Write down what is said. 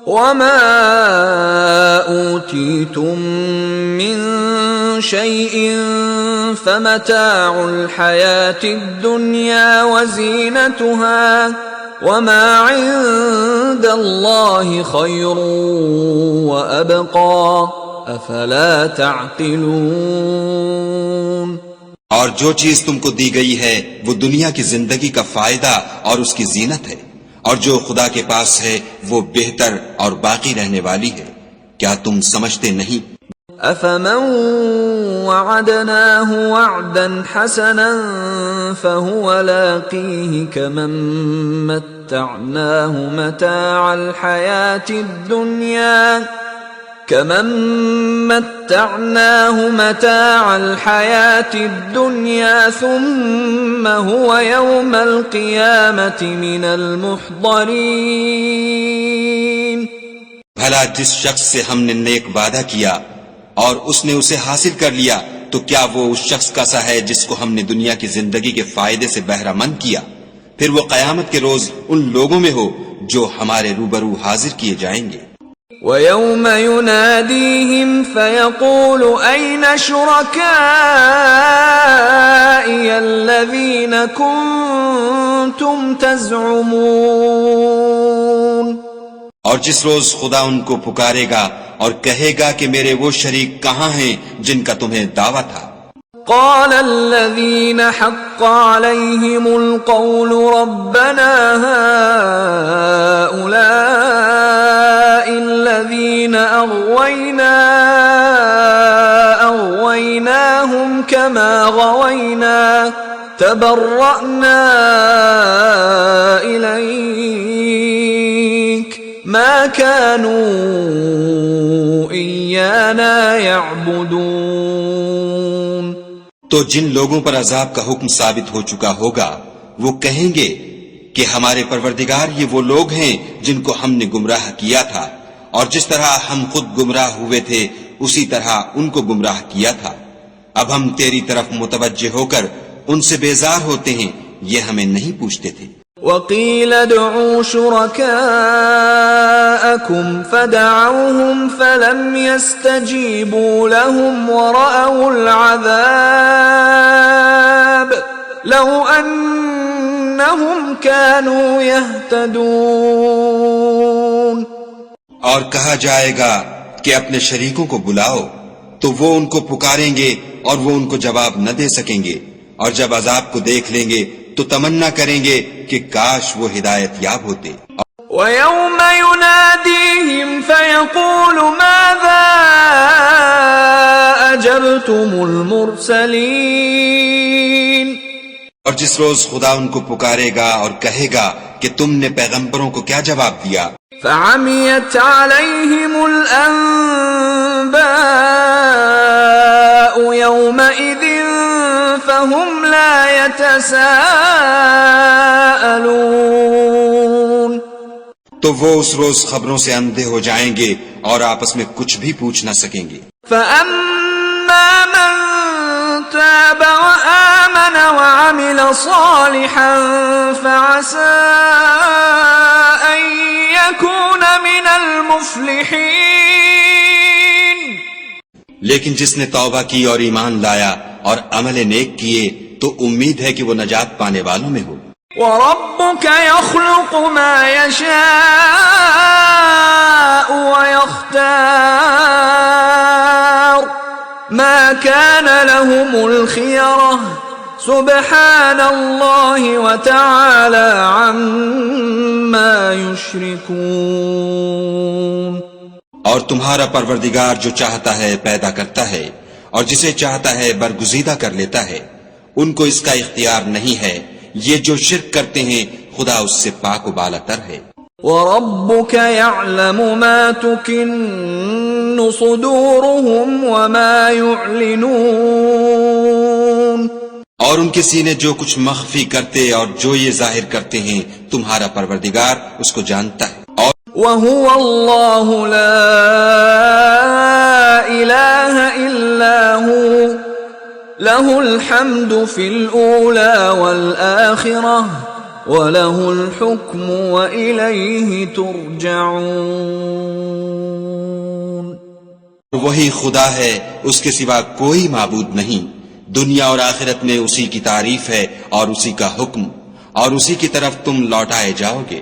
وما أوتيتم من شيء فمتاع الحياة الدنيا وزينتها وما عند الله خير وأبقى أفلا تعقلون۔ اور جو چیز تم کو دی گئی ہے وہ دنیا کی زندگی کا فائدہ اور اس کی زینت ہے، اور جو خدا کے پاس ہے وہ بہتر اور باقی رہنے والی ہے، کیا تم سمجھتے نہیں؟ أفمن وعدناه وعدا حسنا فهو لاقيه كمن متعناه متاع الحياة الدنيا ثم هو يوم القيامة من المحضرين۔ بھلا جس شخص سے ہم نے نیک وعدہ کیا اور اس نے اسے حاصل کر لیا تو کیا وہ اس شخص کا سا ہے جس کو ہم نے دنیا کی زندگی کے فائدے سے بہرہ مند کیا، پھر وہ قیامت کے روز ان لوگوں میں ہو جو ہمارے روبرو حاضر کیے جائیں گے۔ وَيَوْمَ يُنَادِيهِمْ فَيَقُولُ أَيْنَ شُرَكَائِيَ الَّذِينَ كُنتُمْ تَزْعُمُونَ۔ اور جس روز خدا ان کو پکارے گا اور کہے گا کہ میرے وہ شریک کہاں ہیں جن کا تمہیں دعویٰ تھا۔ قال الذين حق عليهم القول ربنا هؤلاء الذين أغويناهم كما غوينا تبرأنا إليك ما كانوا إيانا يعبدون۔ تو جن لوگوں پر عذاب کا حکم ثابت ہو چکا ہوگا وہ کہیں گے کہ ہمارے پروردگار یہ وہ لوگ ہیں جن کو ہم نے گمراہ کیا تھا، اور جس طرح ہم خود گمراہ ہوئے تھے اسی طرح ان کو گمراہ کیا تھا۔ اب ہم تیری طرف متوجہ ہو کر ان سے بیزار ہوتے ہیں، یہ ہمیں نہیں پوچھتے تھے۔ وَقِيلَ ادْعُوا شُرَكَاءَكُمْ فَدَعَوْهُمْ فَلَمْ يَسْتَجِيبُوا لَهُمْ وَرَأَوُا الْعَذَابَ لَوْ أَنَّهُمْ كَانُوا يَهْتَدُونَ۔ اور کہا جائے گا کہ اپنے شریکوں کو بلاؤ، تو وہ ان کو پکاریں گے اور وہ ان کو جواب نہ دے سکیں گے، اور جب عذاب کو دیکھ لیں گے تو تمنا کریں گے کہ کاش وہ ہدایت یاب ہوتے۔ وَيَوْمَ يُنَادِيهِمْ فَيَقُولُ مَاذَا أَجَبْتُمُ الْمُرْسَلِينَ۔ اور جس روز خدا ان کو پکارے گا اور کہے گا کہ تم نے پیغمبروں کو کیا جواب دیا۔ فَعَمِيَتْ عَلَيْهِمُ الْأَنبَاءُ يَوْمَئِذٍ فَهُمْ لَا يَتَسَاءَلُونَ۔ تو وہ اس روز خبروں سے اندھے ہو جائیں گے اور آپس میں کچھ بھی پوچھ نہ سکیں گے۔ فَأَمَّا مَن تَابَ وَآمَنَ وَعَمِلَ صَالِحًا فَعَسَىٰ أَن يَكُونَ مِنَ الْمُفْلِحِينَ۔ لیکن جس نے توبہ کی اور ایمان لایا اور عمل نیک کیے تو امید ہے کہ وہ نجات پانے والوں میں ہو۔ وَرَبُّكَ يَخْلُقُ مَا يَشَاءُ وَيَخْتَارُ مَا كَانَ لَهُمُ الْخِيَرَةُ سُبْحَانَ اللَّهِ وَتَعَالَى عَمَّا يُشْرِكُونَ۔ اور تمہارا پروردگار جو چاہتا ہے پیدا کرتا ہے اور جسے چاہتا ہے برگزیدہ کر لیتا ہے، ان کو اس کا اختیار نہیں ہے۔ یہ جو شرک کرتے ہیں خدا اس سے پاک و بالا تر ہے۔ وَرَبُّكَ يَعْلَمُ مَا تُكِنُّ صُدُورُهُمْ وَمَا يُعْلِنُونَ۔ اور ان کے سینے جو کچھ مخفی کرتے اور جو یہ ظاہر کرتے ہیں تمہارا پروردگار اس کو جانتا ہے۔ اور وَهُوَ اللَّهُ لَا إِلَٰهَ إِلَّا هُوَ لَهُ الْحَمْدُ فِي الْأُولَى وَالْآخِرَةِ وَلَهُ الْحُكْمُ وَإِلَيْهِ تُرْجَعُونَ. وہی خدا ہے، اس کے سوا کوئی معبود نہیں. دنیا اور آخرت میں اسی کی تعریف ہے اور اسی کا حکم، اور اسی کی طرف تم لوٹائے جاؤ گے.